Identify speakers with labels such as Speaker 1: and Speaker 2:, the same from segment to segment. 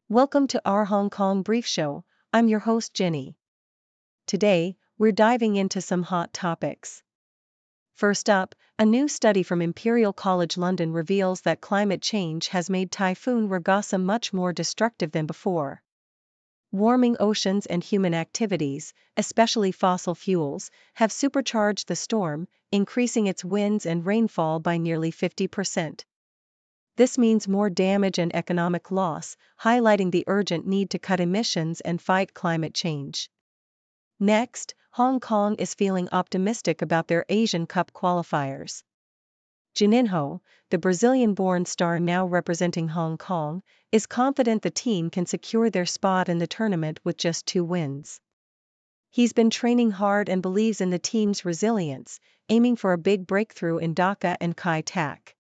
Speaker 1: Welcome to our Hong Kong Brief Show. I'm your host Jenny. Today, we're diving into some hot topics. First up, a new study from Imperial College London reveals that climate change has made Typhoon Ragasa much more destructive than before. Warming oceans and human activities, especially fossil fuels, have supercharged the storm, increasing its winds and rainfall by nearly 50%. This means more damage and economic loss, highlighting the urgent need to cut emissions and fight climate change. Next, Hong Kong is feeling optimistic about their Asian Cup qualifiers. Juninho, the Brazilian-born star now representing Hong Kong, is confident the team can secure their spot in the tournament with just 2 wins. He's been training hard and believes in the team's resilience, aiming for a big breakthrough in Dhaka and Kai Tak.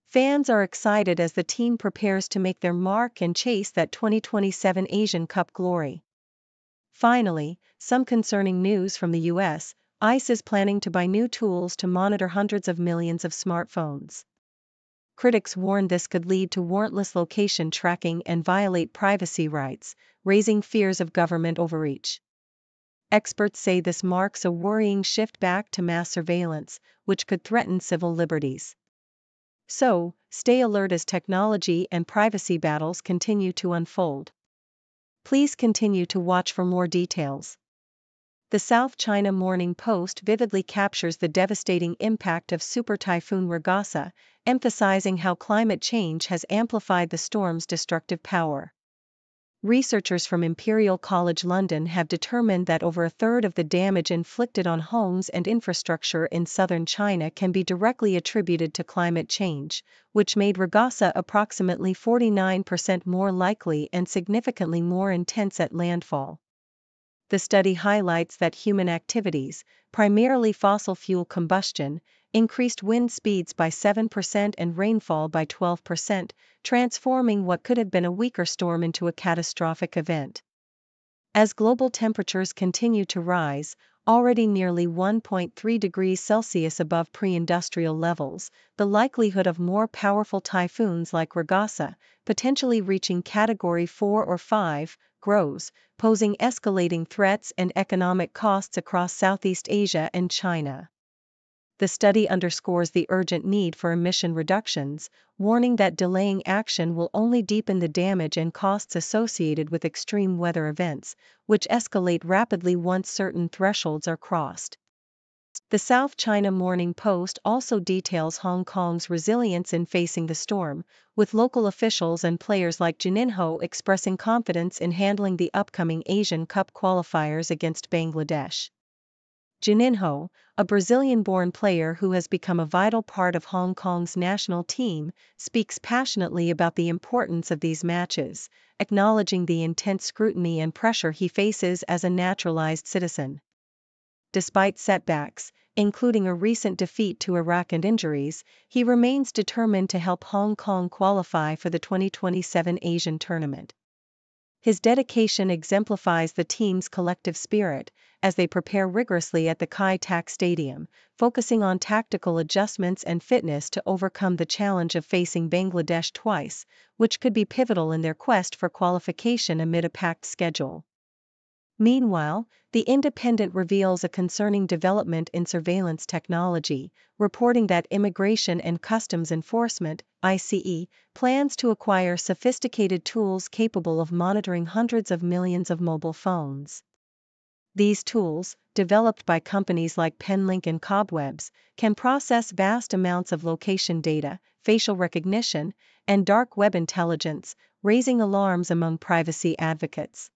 Speaker 1: Fans are excited as the team prepares to make their mark and chase that 2027 Asian Cup glory. Finally, some concerning news from the US. ICE is planning to buy new tools to monitor hundreds of millions of smartphones. Critics warn this could lead to warrantless location tracking and violate privacy rights, raising fears of government overreach. Experts say this marks a worrying shift back to mass surveillance, which could threaten civil liberties. So, stay alert as technology and privacy battles continue to unfold. Please continue to watch for more details. The South China Morning Post vividly captures the devastating impact of Super Typhoon Ragasa, emphasizing how climate change has amplified the storm's destructive power. Researchers from Imperial College London have determined that over a third of the damage inflicted on homes and infrastructure in southern China can be directly attributed to climate change, which made Ragasa approximately 49% more likely and significantly more intense at landfall. The study highlights that human activities, primarily fossil fuel combustion, increased wind speeds by 7% and rainfall by 12%, transforming what could have been a weaker storm into a catastrophic event. As global temperatures continue to rise, already nearly 1.3 degrees Celsius above pre-industrial levels, the likelihood of more powerful typhoons like Ragasa, potentially reaching Category 4 or 5, grows, posing escalating threats and economic costs across Southeast Asia and China. The study underscores the urgent need for emission reductions, warning that delaying action will only deepen the damage and costs associated with extreme weather events, which escalate rapidly once certain thresholds are crossed. The South China Morning Post also details Hong Kong's resilience in facing the storm, with local officials and players like Juninho expressing confidence in handling the upcoming Asian Cup qualifiers against Bangladesh. Juninho, a Brazilian-born player who has become a vital part of Hong Kong's national team, speaks passionately about the importance of these matches, acknowledging the intense scrutiny and pressure he faces as a naturalized citizen. Despite setbacks, including a recent defeat to Iraq and injuries, he remains determined to help Hong Kong qualify for the 2027 Asian tournament. His dedication exemplifies the team's collective spirit, as they prepare rigorously at the Kai Tak Stadium, focusing on tactical adjustments and fitness to overcome the challenge of facing Bangladesh twice, which could be pivotal in their quest for qualification amid a packed schedule. Meanwhile, The Independent reveals a concerning development in surveillance technology, reporting that Immigration and Customs Enforcement (ICE) plans to acquire sophisticated tools capable of monitoring hundreds of millions of mobile phones. These tools, developed by companies like Penlink and Cobwebs, can process vast amounts of location data, facial recognition, and dark web intelligence, raising alarms among privacy advocates.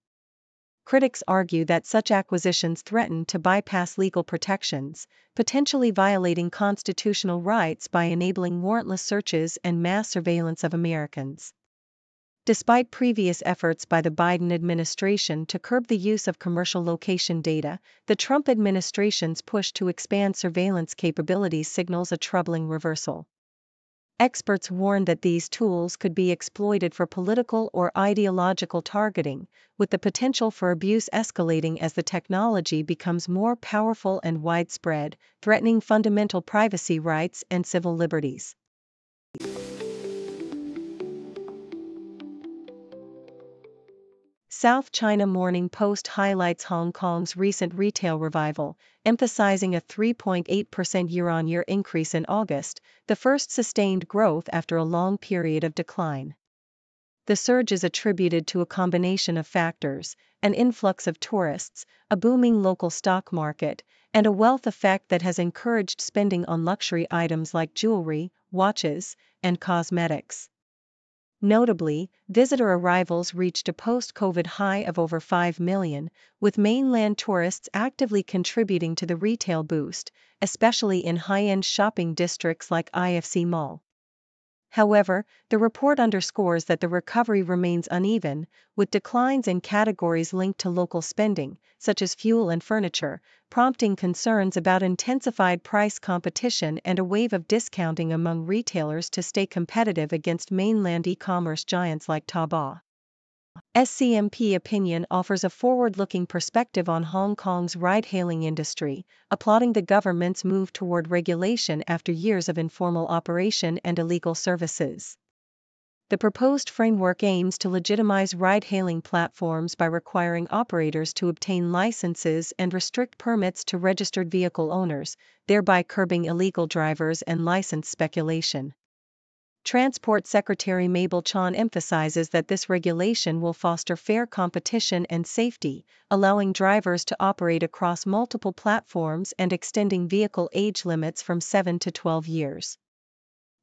Speaker 1: Critics argue that such acquisitions threaten to bypass legal protections, potentially violating constitutional rights by enabling warrantless searches and mass surveillance of Americans. Despite previous efforts by the Biden administration to curb the use of commercial location data, the Trump administration's push to expand surveillance capabilities signals a troubling reversal. Experts warn that these tools could be exploited for political or ideological targeting, with the potential for abuse escalating as the technology becomes more powerful and widespread, threatening fundamental privacy rights and civil liberties. South China Morning Post highlights Hong Kong's recent retail revival, emphasizing a 3.8% year-on-year increase in August, the first sustained growth after a long period of decline. The surge is attributed to a combination of factors: an influx of tourists, a booming local stock market, and a wealth effect that has encouraged spending on luxury items like jewelry, watches, and cosmetics. Notably, visitor arrivals reached a post-COVID high of over 5 million, with mainland tourists actively contributing to the retail boost, especially in high-end shopping districts like IFC Mall. However, the report underscores that the recovery remains uneven, with declines in categories linked to local spending, such as fuel and furniture, prompting concerns about intensified price competition and a wave of discounting among retailers to stay competitive against mainland e-commerce giants like Taobao. SCMP Opinion offers a forward-looking perspective on Hong Kong's ride-hailing industry, applauding the government's move toward regulation after years of informal operation and illegal services. The proposed framework aims to legitimize ride-hailing platforms by requiring operators to obtain licenses and restrict permits to registered vehicle owners, thereby curbing illegal drivers and license speculation. Transport Secretary Mabel Chan emphasizes that this regulation will foster fair competition and safety, allowing drivers to operate across multiple platforms and extending vehicle age limits from 7 to 12 years.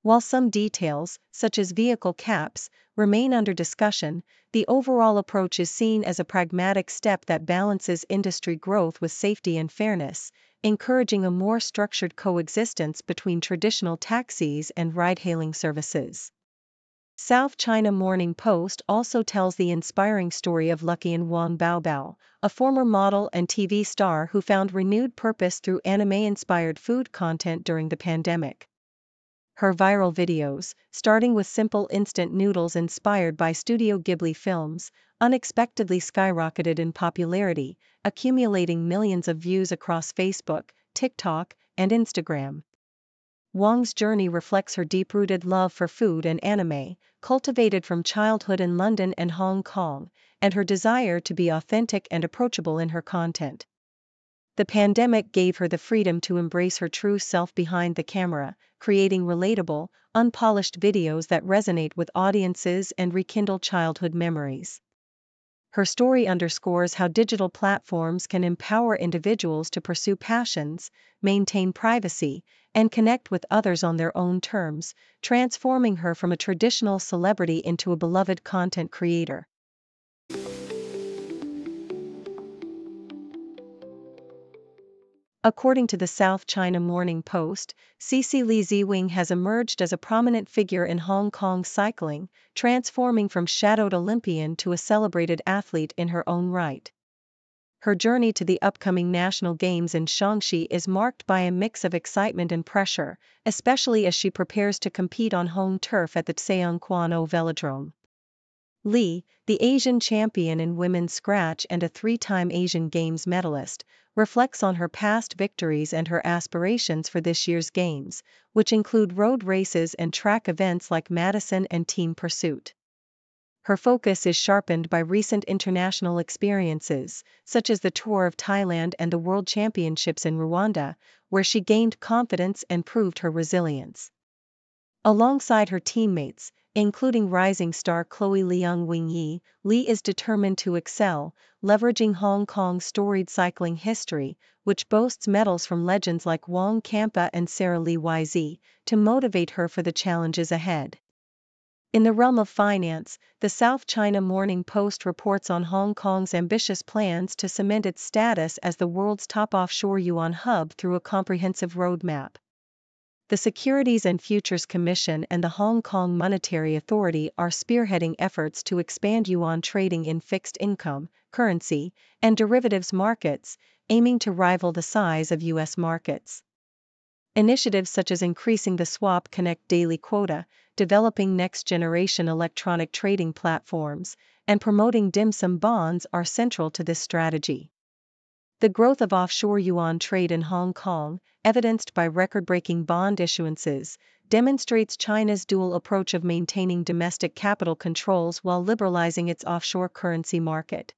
Speaker 1: While some details, such as vehicle caps, remain under discussion, the overall approach is seen as a pragmatic step that balances industry growth with safety and fairness, encouraging a more structured coexistence between traditional taxis and ride-hailing services. South China Morning Post also tells the inspiring story of Luckian Wang Baobao, a former model and TV star who found renewed purpose through anime-inspired food content during the pandemic. Her viral videos, starting with simple instant noodles inspired by Studio Ghibli films, unexpectedly skyrocketed in popularity, accumulating millions of views across Facebook, TikTok, and Instagram. Wang's journey reflects her deep-rooted love for food and anime, cultivated from childhood in London and Hong Kong, and her desire to be authentic and approachable in her content. The pandemic gave her the freedom to embrace her true self behind the camera, creating relatable, unpolished videos that resonate with audiences and rekindle childhood memories. Her story underscores how digital platforms can empower individuals to pursue passions, maintain privacy, and connect with others on their own terms, transforming her from a traditional celebrity into a beloved content creator. According to the South China Morning Post, Cici Li Ziwing has emerged as a prominent figure in Hong Kong cycling, transforming from shadowed Olympian to a celebrated athlete in her own right. Her journey to the upcoming National Games in Shaanxi is marked by a mix of excitement and pressure, especially as she prepares to compete on home turf at the Tseungkwan-o Velodrome. Li, the Asian champion in women's scratch and a three-time Asian Games medalist, reflects on her past victories and her aspirations for this year's Games, which include road races and track events like Madison and Team Pursuit. Her focus is sharpened by recent international experiences, such as the Tour of Thailand and the World Championships in Rwanda, where she gained confidence and proved her resilience. Alongside her teammates, including rising star Chloe Leung Wing-yi, Li is determined to excel, leveraging Hong Kong's storied cycling history, which boasts medals from legends like Wang Kampa and Sarah Lee YZ, to motivate her for the challenges ahead. In the realm of finance, the South China Morning Post reports on Hong Kong's ambitious plans to cement its status as the world's top offshore yuan hub through a comprehensive roadmap. The Securities and Futures Commission and the Hong Kong Monetary Authority are spearheading efforts to expand yuan trading in fixed income, currency, and derivatives markets, aiming to rival the size of U.S. markets. Initiatives such as increasing the Swap Connect daily quota, developing next-generation electronic trading platforms, and promoting dim sum bonds are central to this strategy. The growth of offshore yuan trade in Hong Kong, evidenced by record-breaking bond issuances, demonstrates China's dual approach of maintaining domestic capital controls while liberalizing its offshore currency market.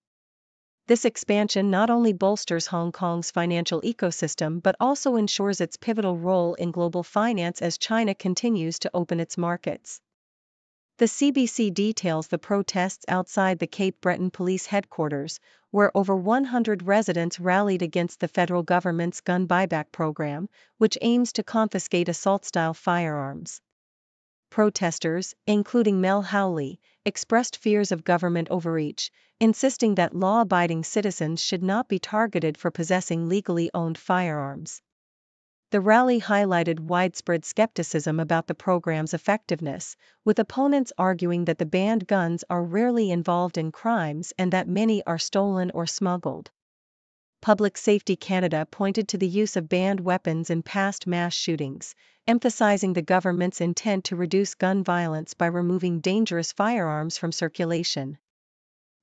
Speaker 1: This expansion not only bolsters Hong Kong's financial ecosystem but also ensures its pivotal role in global finance as China continues to open its markets. The CBC details the protests outside the Cape Breton Police Headquarters, where over 100 residents rallied against the federal government's gun buyback program, which aims to confiscate assault-style firearms. Protesters, including Mel Howley, expressed fears of government overreach, insisting that law-abiding citizens should not be targeted for possessing legally owned firearms. The rally highlighted widespread skepticism about the program's effectiveness, with opponents arguing that the banned guns are rarely involved in crimes and that many are stolen or smuggled. Public Safety Canada pointed to the use of banned weapons in past mass shootings, emphasizing the government's intent to reduce gun violence by removing dangerous firearms from circulation.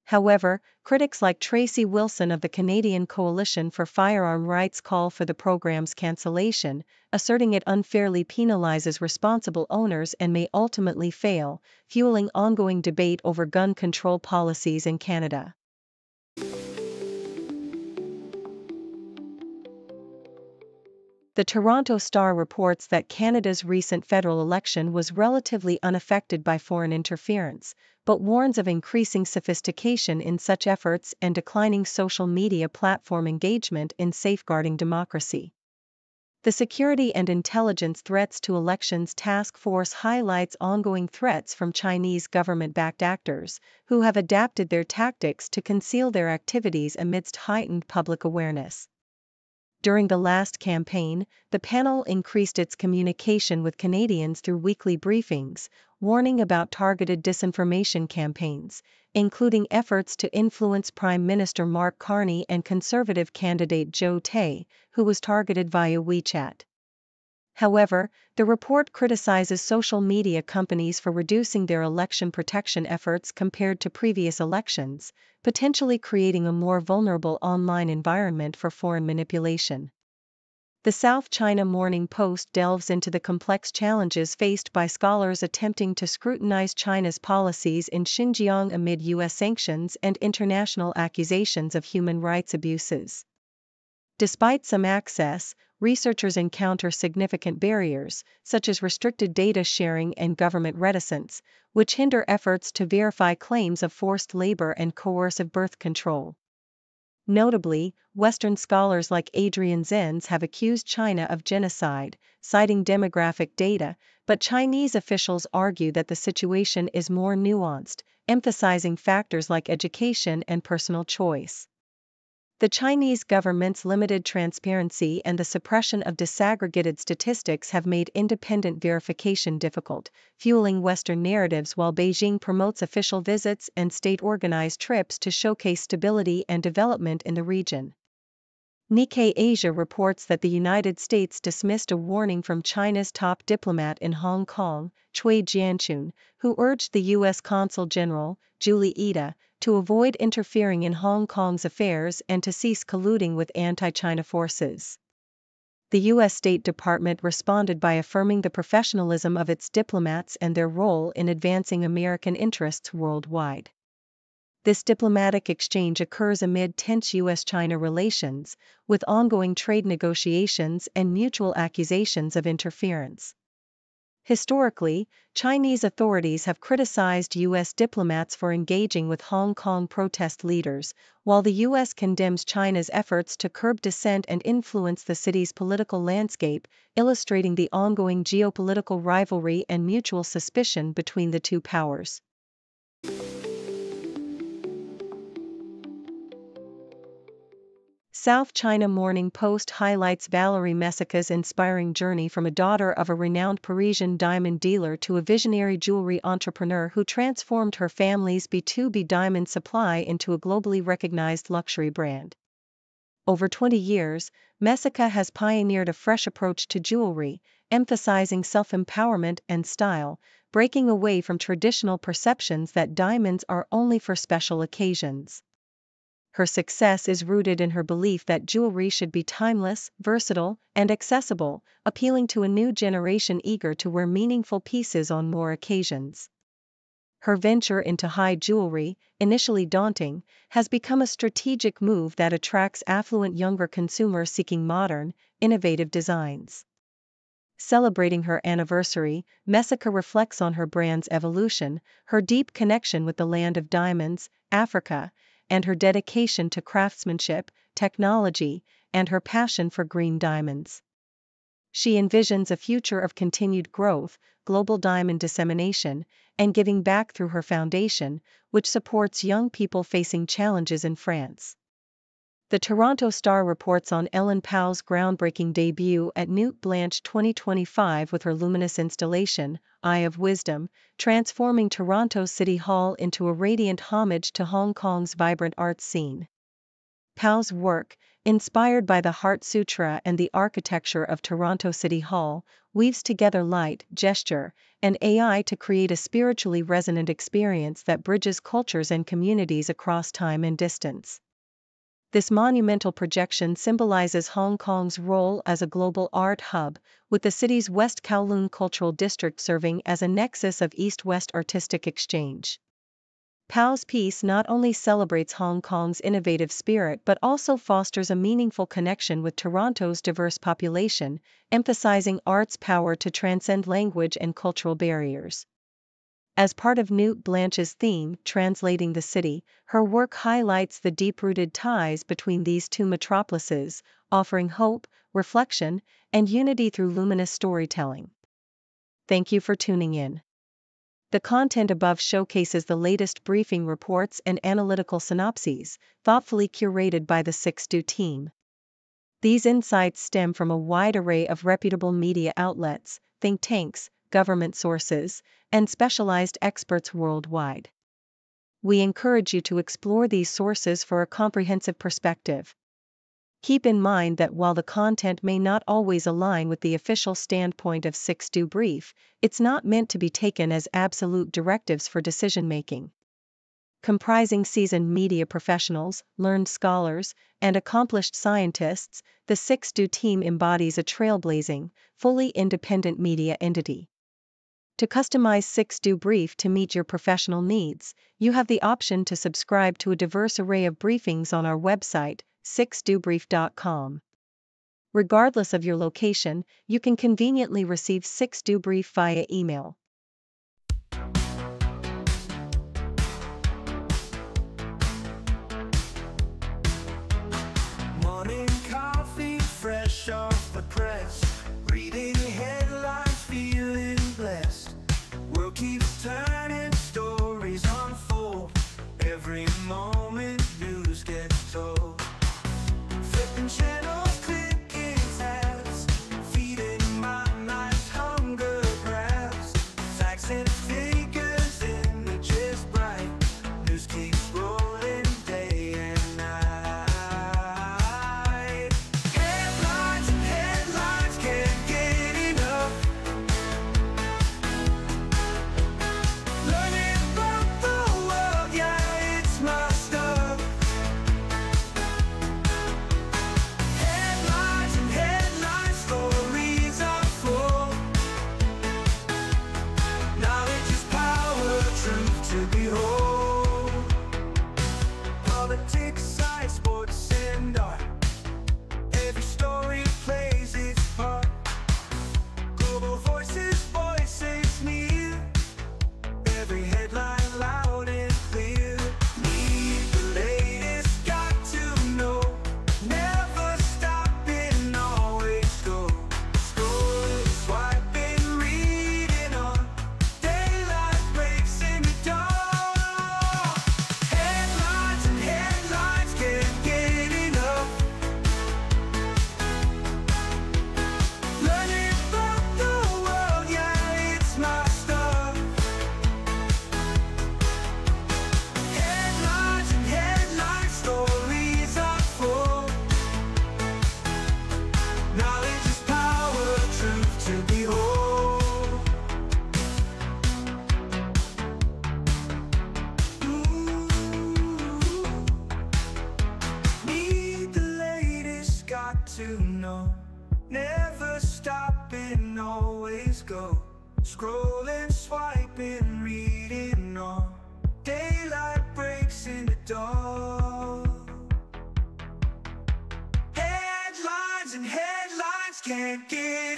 Speaker 1: However, critics like Tracy Wilson of the Canadian Coalition for Firearm Rights call for the program's cancellation, asserting it unfairly penalizes responsible owners and may ultimately fail, fueling ongoing debate over gun control policies in Canada. The Toronto Star reports that Canada's recent federal election was relatively unaffected by foreign interference, but warns of increasing sophistication in such efforts and declining social media platform engagement in safeguarding democracy. The Security and Intelligence Threats to Elections Task Force highlights ongoing threats from Chinese government-backed actors, who have adapted their tactics to conceal their activities amidst heightened public awareness. During the last campaign, the panel increased its communication with Canadians through weekly briefings, warning about targeted disinformation campaigns, including efforts to influence Prime Minister Mark Carney and Conservative candidate Joe Tay, who was targeted via WeChat. However, the report criticizes social media companies for reducing their election protection efforts compared to previous elections, potentially creating a more vulnerable online environment for foreign manipulation. The South China Morning Post delves into the complex challenges faced by scholars attempting to scrutinize China's policies in Xinjiang amid U.S. sanctions and international accusations of human rights abuses. Despite some access, researchers encounter significant barriers, such as restricted data sharing and government reticence, which hinder efforts to verify claims of forced labor and coercive birth control. Notably, Western scholars like Adrian Zenz have accused China of genocide, citing demographic data, but Chinese officials argue that the situation is more nuanced, emphasizing factors like education and personal choice. The Chinese government's limited transparency and the suppression of disaggregated statistics have made independent verification difficult, fueling Western narratives while Beijing promotes official visits and state-organized trips to showcase stability and development in the region. Nikkei Asia reports that the United States dismissed a warning from China's top diplomat in Hong Kong, Cui Jianchun, who urged the U.S. Consul General, Julie Ida, to avoid interfering in Hong Kong's affairs and to cease colluding with anti-China forces. The U.S. State Department responded by affirming the professionalism of its diplomats and their role in advancing American interests worldwide. This diplomatic exchange occurs amid tense U.S.-China relations, with ongoing trade negotiations and mutual accusations of interference. Historically, Chinese authorities have criticized U.S. diplomats for engaging with Hong Kong protest leaders, while the U.S. condemns China's efforts to curb dissent and influence the city's political landscape, illustrating the ongoing geopolitical rivalry and mutual suspicion between the two powers. South China Morning Post highlights Valérie Messica's inspiring journey from a daughter of a renowned Parisian diamond dealer to a visionary jewelry entrepreneur who transformed her family's B2B diamond supply into a globally recognized luxury brand. Over 20 years, Messica has pioneered a fresh approach to jewelry, emphasizing self-empowerment and style, breaking away from traditional perceptions that diamonds are only for special occasions. Her success is rooted in her belief that jewelry should be timeless, versatile, and accessible, appealing to a new generation eager to wear meaningful pieces on more occasions. Her venture into high jewelry, initially daunting, has become a strategic move that attracts affluent younger consumers seeking modern, innovative designs. Celebrating her anniversary, Messika reflects on her brand's evolution, her deep connection with the land of diamonds, Africa, and her dedication to craftsmanship, technology, and her passion for green diamonds. She envisions a future of continued growth, global diamond dissemination, and giving back through her foundation, which supports young people facing challenges in France. The Toronto Star reports on Ellen Powell's groundbreaking debut at Newt Blanche 2025 with her luminous installation, Eye of Wisdom, transforming Toronto City Hall into a radiant homage to Hong Kong's vibrant arts scene. Powell's work, inspired by the Heart Sutra and the architecture of Toronto City Hall, weaves together light, gesture, and AI to create a spiritually resonant experience that bridges cultures and communities across time and distance. This monumental projection symbolizes Hong Kong's role as a global art hub, with the city's West Kowloon Cultural District serving as a nexus of East-West artistic exchange. Powell's piece not only celebrates Hong Kong's innovative spirit but also fosters a meaningful connection with Toronto's diverse population, emphasizing art's power to transcend language and cultural barriers. As part of Newt Blanche's theme, Translating the City, her work highlights the deep-rooted ties between these two metropolises, offering hope, reflection, and unity through luminous storytelling. Thank you for tuning in. The content above showcases the latest briefing reports and analytical synopses, thoughtfully curated by the 6Do team. These insights stem from a wide array of reputable media outlets, think tanks, government sources, and specialized experts worldwide. We encourage you to explore these sources for a comprehensive perspective. Keep in mind that while the content may not always align with the official standpoint of 6Do Brief, it's not meant to be taken as absolute directives for decision-making. Comprising seasoned media professionals, learned scholars, and accomplished scientists, the 6Do team embodies a trailblazing, fully independent media entity. To customize 6Do Brief to meet your professional needs, you have the option to subscribe to a diverse array of briefings on our website, 6dobrief.com. Regardless of your location, you can conveniently receive 6Do Brief via email.
Speaker 2: Morning coffee, fresh off the press. Reading headlines, feeling blessed. World keeps turning, stories unfold. Every moment news gets told. Flipping channels, clicking tabs, feeding my night's hunger grabs. to know. Never stopping, always go. Scrolling, swiping, reading on. Daylight breaks into dawn. Headlines and headlines can't get